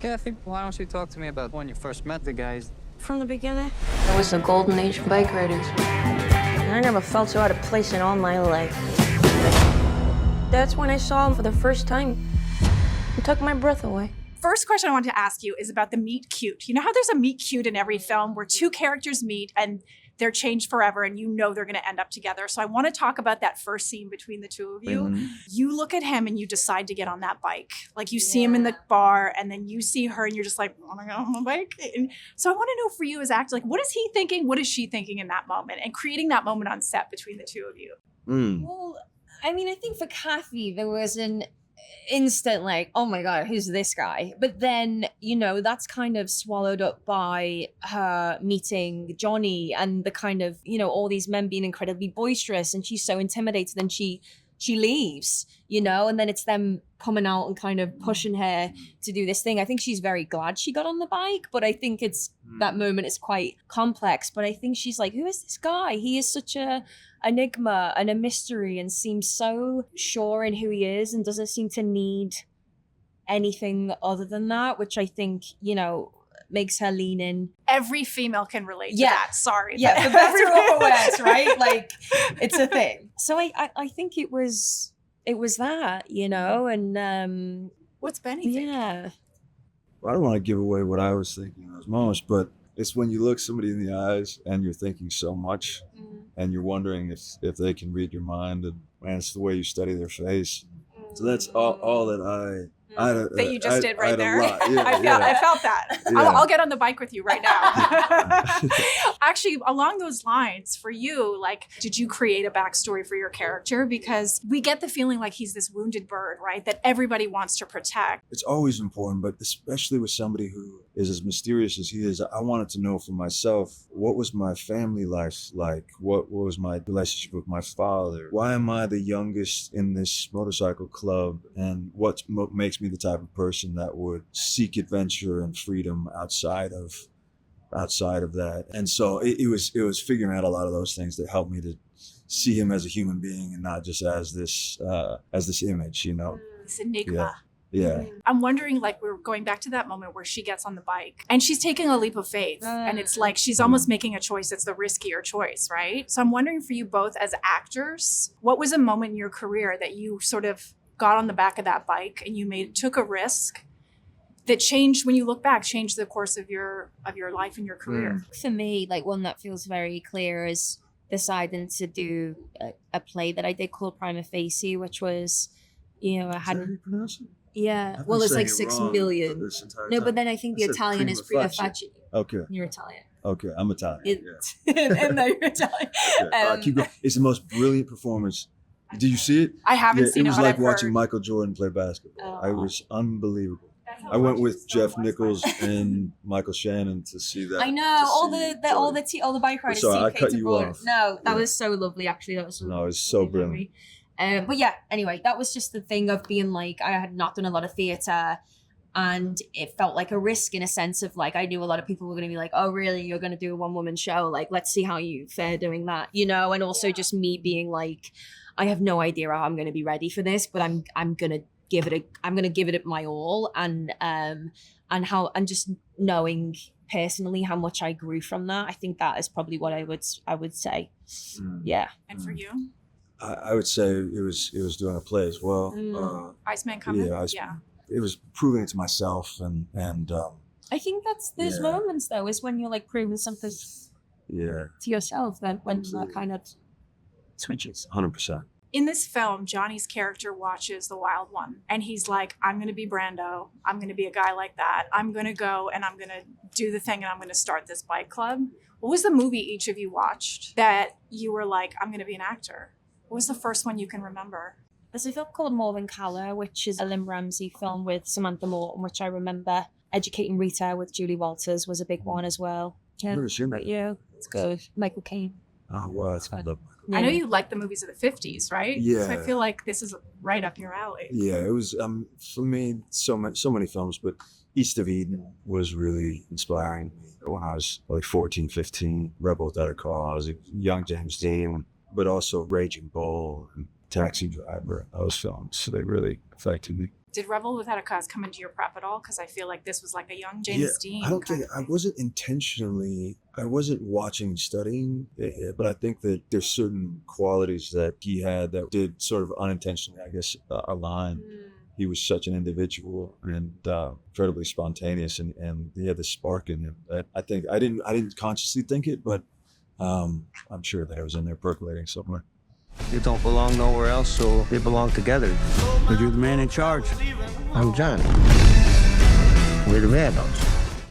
Kathy, why don't you talk to me about when you first met the guys? From the beginning, it was the golden age of Bikeriders. I never felt so out of place in all my life. That's when I saw him for the first time. It took my breath away. First question I want to ask you is about the meet cute. You know how there's a meet cute in every film where two characters meet and they're changed forever and you know they're going to end up together. So I want to talk about that first scene between the two of you. Mm-hmm. You look at him and you decide to get on that bike. Like you see him in the bar and then you see her and you're just like, I want to get on the bike. And so I want to know for you as actor, like what is he thinking? What is she thinking in that moment? And creating that moment on set between the two of you. Well, I mean, I think for Kathy, there was an instant like, oh my God, who's this guy? But then, you know, that's kind of swallowed up by her meeting Johnny and the kind of, you know, all these men being incredibly boisterous and she's so intimidated and she leaves, you know, and then it's them coming out and kind of pushing her to do this thing. I think she's very glad she got on the bike, but I think it's that moment is quite complex. But I think she's like, who is this guy? He is such a enigma and a mystery and seems so sure in who he is and doesn't seem to need anything other than that, which I think, you know, makes her lean in. Every female can relate to that. Sorry. Yeah, the better of words, right? Like, it's a thing. So I think it was that, you know, and what's Benny thinking? Yeah. Well, I don't want to give away what I was thinking in those moments, but it's when you look somebody in the eyes and you're thinking so much and you're wondering if they can read your mind, and it's the way you study their face. So that's all that that you just did right there. Yeah, I felt that. Yeah. I'll get on the bike with you right now. Actually, along those lines, for you, like, did you create a backstory for your character? Because we get the feeling like he's this wounded bird, right? That everybody wants to protect. It's always important, but especially with somebody who is as mysterious as he is, I wanted to know for myself, what was my family life like? What was my relationship with my father? Why am I the youngest in this motorcycle club? And what makes me the type of person that would seek adventure and freedom outside of that? And so it was figuring out a lot of those things that helped me to see him as a human being and not just as this image, you know. This enigma. Yeah. I'm wondering, like, we're going back to that moment where she gets on the bike and she's taking a leap of faith and it's like she's almost making a choice that's the riskier choice, right? So I'm wondering for you both as actors, what was a moment in your career that you sort of got on the back of that bike and you took a risk that changed, when you look back, changed the course of your life and your career? For me, like one that feels very clear is deciding to do a play that I did called Prima Facie, which was, you know, I had. Is that how you pronounce it? Yeah, well, it's like 6 million. No, but then I think the Italian is prima facie. Okay. You're Italian. Okay, I'm Italian. And then you're Italian. Okay. Keep going. It's the most brilliant performance. Did you see it? I haven't seen it. It was like watching Michael Jordan play basketball. It was unbelievable. I went with Jeff Nichols and Michael Shannon to see that. I know all the bike riders. Sorry, I cut you off. No, that was so lovely. Actually, that was so no, it was so brilliant. But yeah, anyway, that was just the thing of being like, I had not done a lot of theatre and it felt like a risk in a sense of like, I knew a lot of people were going to be like, oh, really? You're going to do a one-woman show? Like, let's see how you fare doing that, you know? And also just me being like, I have no idea how I'm going to be ready for this, but I'm going to give it my all. And just knowing personally how much I grew from that, I think that is probably what I would say. Yeah. And for you? I would say it was doing a play as well. Iceman Coming? Yeah. It was proving it to myself and I think that's those moments though, is when you're like proving something to yourself, then when that kind of switches. 100%. In this film, Johnny's character watches The Wild One and he's like, I'm going to be Brando. I'm going to be a guy like that. I'm going to go and I'm going to do the thing and I'm going to start this bike club. What was the movie each of you watched that you were like, I'm going to be an actor? What was the first one you can remember? There's a film called More Than Colour, which is a Lynn Ramsey film with Samantha Morton, which I remember. Educating Rita with Julie Walters was a big one as well. I've never seen that. Yeah, it's good. Michael Caine. Oh, wow, that's good. Yeah. I know you like the movies of the 50s, right? Yeah. So I feel like this is right up your alley. Yeah, it was, for me, so many films, but East of Eden was really inspiring when I was like 14, 15. Rebel Without a Cause, young James Dean, but also Raging Bull and Taxi Driver, those films. So they really affected me. Did Rebel Without a Cause come into your prep at all? Because I feel like this was like a young James Dean. I don't kind think of I thing. wasn't intentionally. I wasn't watching, studying, but I think that there's certain qualities that he had that did sort of unintentionally, I guess, align. He was such an individual and incredibly spontaneous, and he had this spark in him that I think I didn't consciously think it, but I'm sure that it was in there percolating somewhere. You don't belong nowhere else, so they belong together. But you're the man in charge. I'm John. We're the Vandals.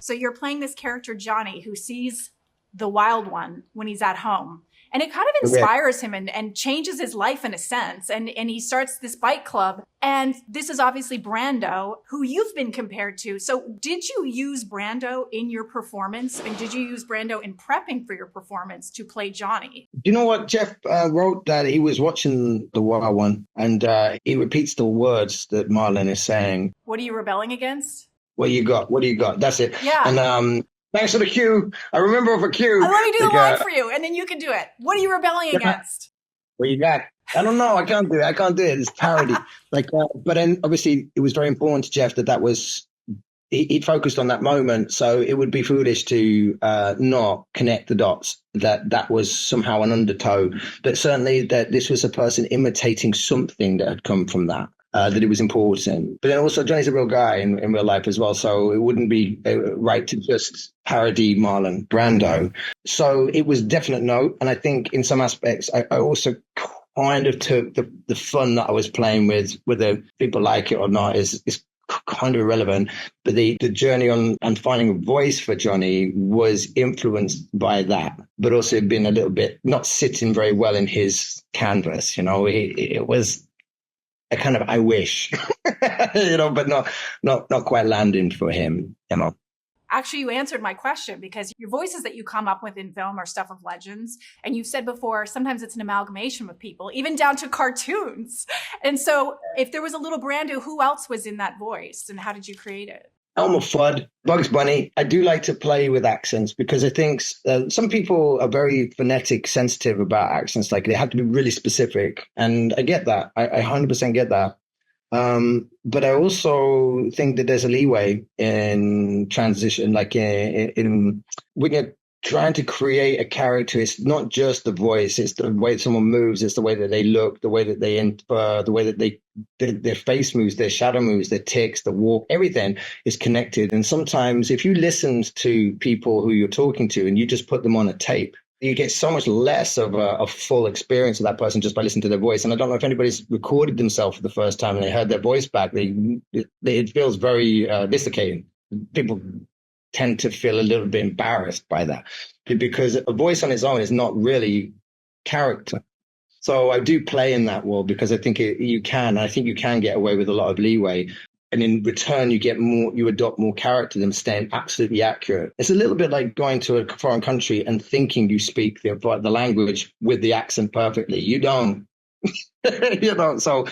So you're playing this character, Johnny, who sees the wild one when he's at home. And it kind of inspires him and changes his life in a sense. And he starts this bike club. And this is obviously Brando, who you've been compared to. So did you use Brando in your performance? And did you use Brando in prepping for your performance to play Johnny? You know what? Jeff wrote that he was watching the wild one and he repeats the words that Marlon is saying. What are you rebelling against? What you got? What do you got? That's it. Yeah. And thanks for the cue. I remember of a cue. Let me do the line for you, and then you can do it. What are you rebelling against? What you got? I don't know. I can't do it. It's parody. But then obviously it was very important to Jeff that was he focused on that moment. So it would be foolish to not connect the dots. That was somehow an undertow. But certainly that this was a person imitating something that had come from that. That it was important. But then also Johnny's a real guy in real life as well. So it wouldn't be right to just parody Marlon Brando. So it was definite note. And I think in some aspects, I also kind of took the fun that I was playing with, whether people like it or not is kind of irrelevant. But the journey on and finding a voice for Johnny was influenced by that, but also being a little bit not sitting very well in his canvas. It was a kind of I wish, but not quite landing for him, Actually, you answered my question because your voices that you come up with in film are stuff of legends. And you've said before, sometimes it's an amalgamation of people, even down to cartoons. And so if there was a little Brando, who else was in that voice and how did you create it? Elmer Fudd, Bugs Bunny. I do like to play with accents because I think some people are very phonetic, sensitive about accents. Like they have to be really specific. And I get that. I 100% get that. But I also think that there's a leeway in transition, like in when you're trying to create a character, it's not just the voice, it's the way someone moves, it's the way that they look, the way that they infer, the way that their face moves, their shadow moves, their tics, the walk, everything is connected. And sometimes if you listened to people who you're talking to and you just put them on a tape, you get so much less of a full experience of that person just by listening to their voice. And I don't know if anybody's recorded themselves for the first time and they heard their voice back. It feels very dislocating. People tend to feel a little bit embarrassed by that because a voice on its own is not really character. So I do play in that world because I think you can get away with a lot of leeway. And in return, you adopt more character than staying absolutely accurate. It's a little bit like going to a foreign country and thinking you speak the language with the accent perfectly. You don't, So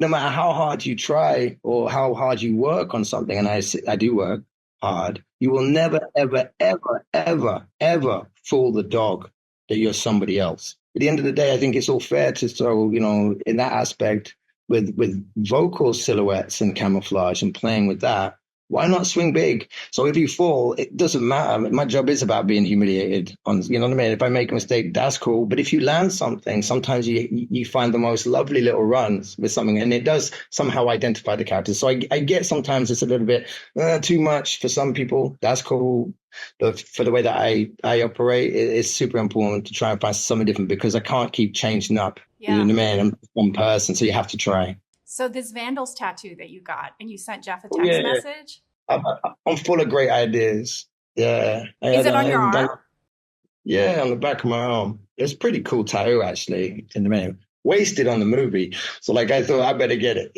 no matter how hard you try or how hard you work on something, and I do work hard, you will never, ever, ever, ever, ever fool the dog that you're somebody else. At the end of the day, I think it's all fair to throw, in that aspect, with vocal silhouettes and camouflage and playing with that, why not swing big? So if you fall, it doesn't matter. My job is about being humiliated. You know what I mean? If I make a mistake, that's cool. But if you land something, sometimes you find the most lovely little runs with something, and it does somehow identify the character. So I get sometimes it's a little bit too much for some people. That's cool. But for the way that I operate, it's super important to try and find something different because I can't keep changing up. Yeah. You know what I mean? I'm one person, so you have to try. So this Vandals tattoo that you got and you sent Jeff a text message? I'm full of great ideas. Yeah. Is it on your arm? Yeah, on the back of my arm. It's a pretty cool tattoo, actually. In the main, wasted on the movie. So I thought I better get it,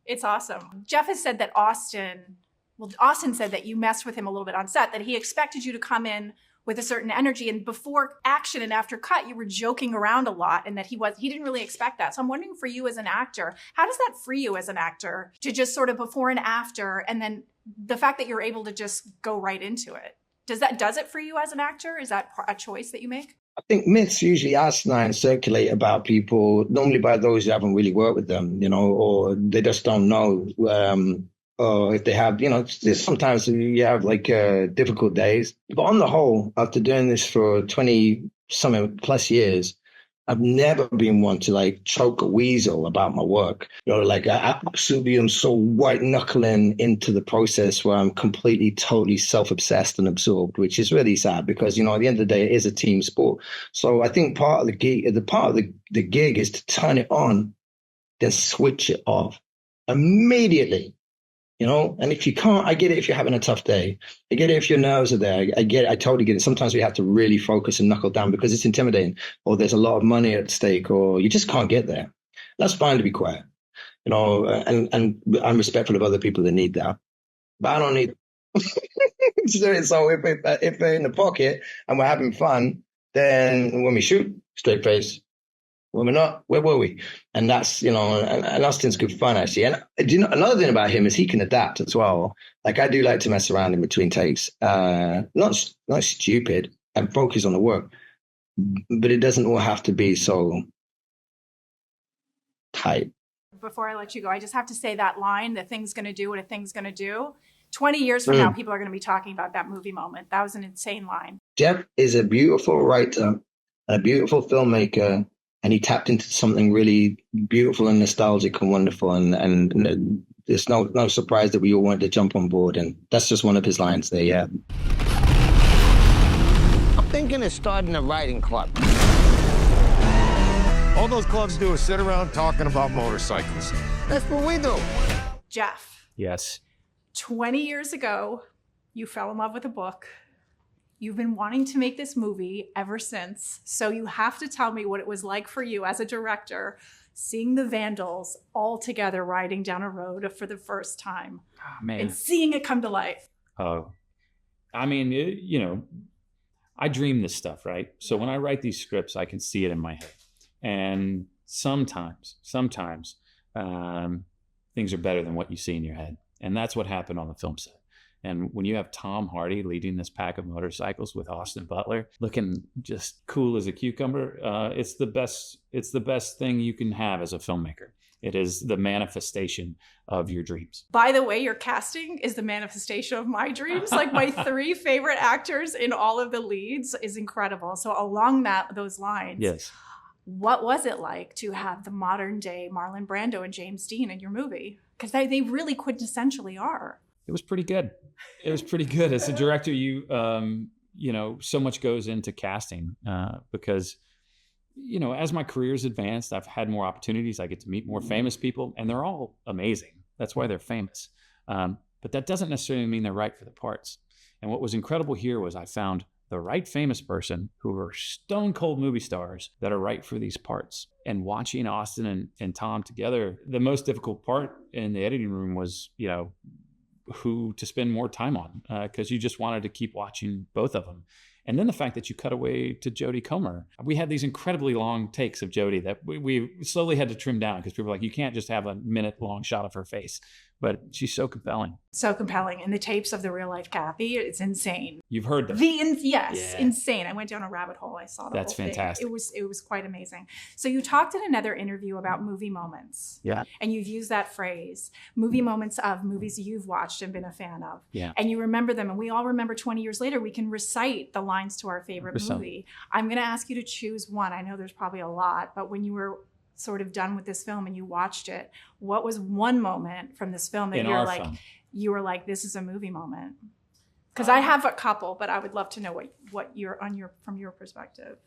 It's awesome. Jeff has said that Austin said that you messed with him a little bit on set, that he expected you to come in with a certain energy, and before action and after cut, you were joking around a lot, and that he didn't really expect that. So I'm wondering for you as an actor, how does that free you as an actor to just sort of before and after, and then the fact that you're able to just go right into it? Does it for you as an actor? Is that a choice that you make? I think myths usually asinine circulate about people, normally by those who haven't really worked with them, or they just don't know. Or if they have, sometimes you have like difficult days. But on the whole, after doing this for 20 something plus years, I've never been one to like choke a weasel about my work. Like I absolutely am so white knuckling into the process where I'm completely, totally self-obsessed and absorbed, which is really sad because, at the end of the day, it is a team sport. So I think part of the gig is to turn it on, then switch it off immediately. And if you can't, I get it if you're having a tough day. I get it if your nerves are there. I totally get it. Sometimes we have to really focus and knuckle down because it's intimidating, or there's a lot of money at stake, or you just can't get there. That's fine to be quiet, and I'm respectful of other people that need that. But I don't need it. So if they're in the pocket and we're having fun, then when we shoot, straight face. When we're not, where were we? And that's, and Austin's good fun, actually. And another thing about him is he can adapt as well. Like, I do like to mess around in between takes. Not stupid, and focus on the work. But it doesn't all have to be so tight. Before I let you go, I just have to say that line, the thing's going to do what a thing's going to do. 20 years from now, people are going to be talking about that movie moment. That was an insane line. Jeff is a beautiful writer, a beautiful filmmaker, and he tapped into something really beautiful and nostalgic and wonderful. And there's no surprise that we all wanted to jump on board. And that's just one of his lines there, yeah. I'm thinking of starting a writing club. All those clubs do is sit around talking about motorcycles. That's what we do. Jeff. Yes. 20 years ago, you fell in love with a book. You've been wanting to make this movie ever since. So you have to tell me what it was like for you as a director, seeing the Vandals all together riding down a road for the first time. Oh, man. And seeing it come to life. Oh, I mean, I dream this stuff, right? So when I write these scripts, I can see it in my head. And sometimes things are better than what you see in your head. And that's what happened on the film set. And when you have Tom Hardy leading this pack of motorcycles with Austin Butler, looking just cool as a cucumber, it's the best thing you can have as a filmmaker. It is the manifestation of your dreams. By the way, your casting is the manifestation of my dreams. Like my 3 favorite actors in all of the leads is incredible. So along those lines, yes. What was it like to have the modern day Marlon Brando and James Dean in your movie? Because they really quintessentially are. It was pretty good. It was pretty good. As a director, so much goes into casting because, as my career's advanced, I've had more opportunities. I get to meet more famous people, and they're all amazing. That's why they're famous. But that doesn't necessarily mean they're right for the parts. And what was incredible here was I found the right famous person who are stone cold movie stars that are right for these parts. And watching Austin and Tom together, the most difficult part in the editing room was, who to spend more time on, because you just wanted to keep watching both of them. And then the fact that you cut away to Jodie Comer. We had these incredibly long takes of Jodie that we slowly had to trim down because people were like, you can't just have a minute-long shot of her face. But she's so compelling. So compelling. And the tapes of the real life Kathy, it's insane. You've heard them. Yes, yeah. Insane. I went down a rabbit hole. I saw the whole thing. That's fantastic. It was quite amazing. So you talked in another interview about movie moments. Yeah. And you've used that phrase, movie moments of movies you've watched and been a fan of. Yeah. And you remember them. And we all remember 20 years later, we can recite the lines to our favorite movie. I'm going to ask you to choose one. I know there's probably a lot, but when you were sort of done with this film and you watched it, what was one moment from this film that you were like, this is a movie moment? Because I have a couple, but I would love to know what from your perspective.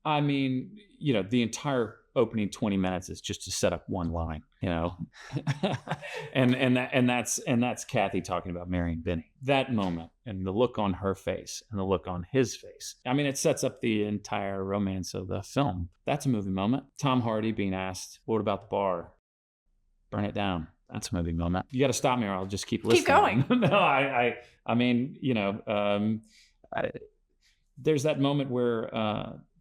I mean, the entire opening 20 minutes is just to set up one line, and that's Kathy talking about marrying Benny. That moment and the look on her face and the look on his face. I mean, it sets up the entire romance of the film. That's a movie moment. Tom Hardy being asked, "What about the bar? Burn it down." That's a movie moment. You got to stop me, or I'll just keep listening. Keep going. No, I mean, there's that moment where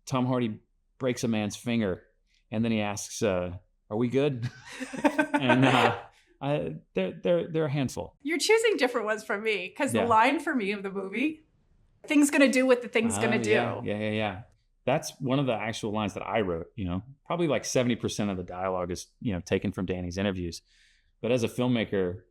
Tom Hardy breaks a man's finger, and then he asks, "Are we good?" And they're a handful. You're choosing different ones from me because the line for me of the movie, "Thing's gonna do what the thing's gonna do." Yeah. That's one of the actual lines that I wrote. Probably like 70% of the dialogue is, taken from Danny's interviews. But as a filmmaker,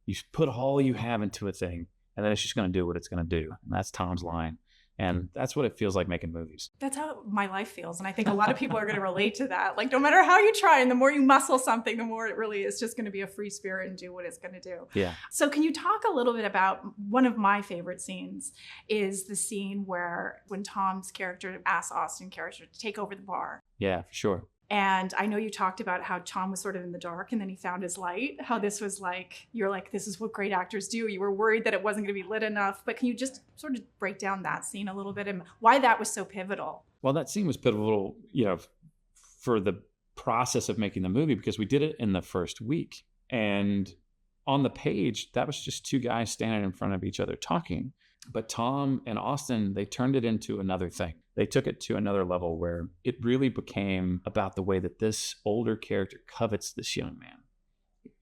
you put all you have into a thing, and then it's just going to do what it's going to do. And that's Tom's line. And that's what it feels like making movies. That's how my life feels. And I think a lot of people are going to relate to that. Like, no matter how you try, and the more you muscle something, the more it really is just going to be a free spirit and do what it's going to do. Yeah. So can you talk a little bit about one of my favorite scenes is the scene when Tom's character asks Austin's character to take over the bar. Yeah, for sure. And I know you talked about how Tom was sort of in the dark and then he found his light, how this was like, you're like, this is what great actors do. You were worried that it wasn't going to be lit enough. But can you just sort of break down that scene a little bit and why that was so pivotal? Well, that scene was pivotal, for the process of making the movie, because we did it in the first week. And on the page, that was just two guys standing in front of each other talking. But Tom and Austin, they turned it into another thing. They took it to another level where it really became about the way that this older character covets this young man.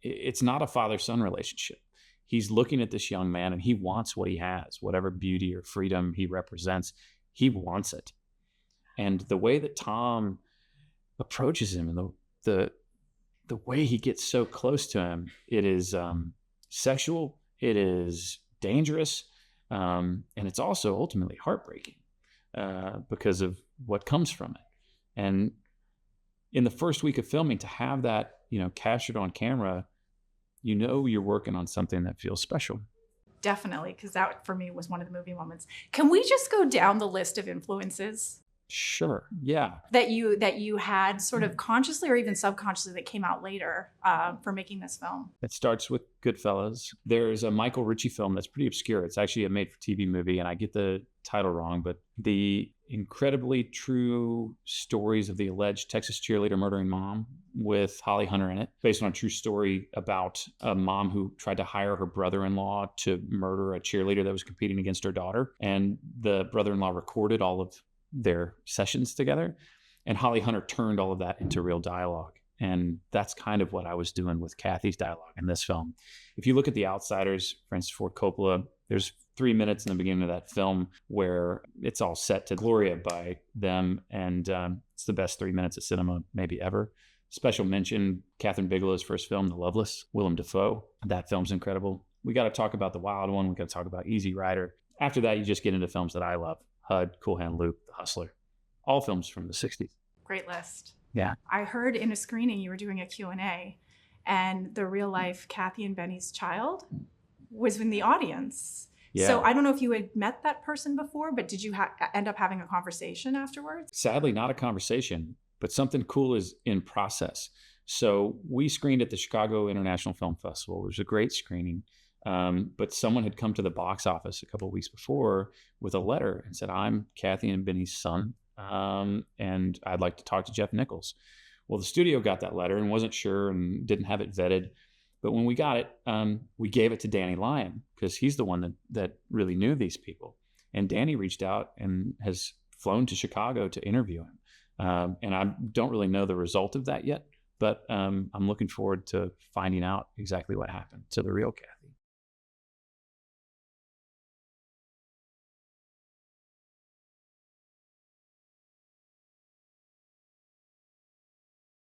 It's not a father-son relationship. He's looking at this young man and he wants what he has, whatever beauty or freedom he represents, he wants it. And the way that Tom approaches him and the way he gets so close to him, it is sexual, it is dangerous, and it's also ultimately heartbreaking because of what comes from it. And in the first week of filming, to have that, captured on camera, you're working on something that feels special. Definitely, because that for me was one of the movie moments. Can we just go down the list of influences? Sure. Yeah. That you had sort of consciously or even subconsciously that came out later for making this film? It starts with Goodfellas. There's a Michael Ritchie film that's pretty obscure. It's actually a made-for-TV movie, and I get the title wrong, but the incredibly true stories of the alleged Texas cheerleader murdering mom with Holly Hunter in it, based on a true story about a mom who tried to hire her brother-in-law to murder a cheerleader that was competing against her daughter. And the brother-in-law recorded all of their sessions together, and Holly Hunter turned all of that into real dialogue. And that's kind of what I was doing with Kathy's dialogue in this film. If you look at The Outsiders, Francis Ford Coppola, there's 3 minutes in the beginning of that film where it's all set to Gloria by them, and it's the best 3 minutes of cinema maybe ever. Special mention, Catherine Bigelow's first film, The Loveless, Willem Dafoe. That film's incredible. We got to talk about The Wild One. We got to talk about Easy Rider. After that, you just get into films that I love. HUD, Cool Hand Luke, The Hustler, all films from the 60s. Great list. Yeah. I heard in a screening you were doing a Q&A, and the real life Kathy and Benny's child was in the audience. Yeah. So I don't know if you had met that person before, but did you end up having a conversation afterwards? Sadly, not a conversation, but something cool is in process. So we screened at the Chicago International Film Festival. It was a great screening. But someone had come to the box office a couple of weeks before with a letter and said, I'm Kathy and Benny's son, and I'd like to talk to Jeff Nichols. Well, the studio got that letter and wasn't sure and didn't have it vetted. But when we got it, we gave it to Danny Lyon because he's the one that really knew these people. And Danny reached out and has flown to Chicago to interview him. And I don't really know the result of that yet, but I'm looking forward to finding out exactly what happened to the real Kathy.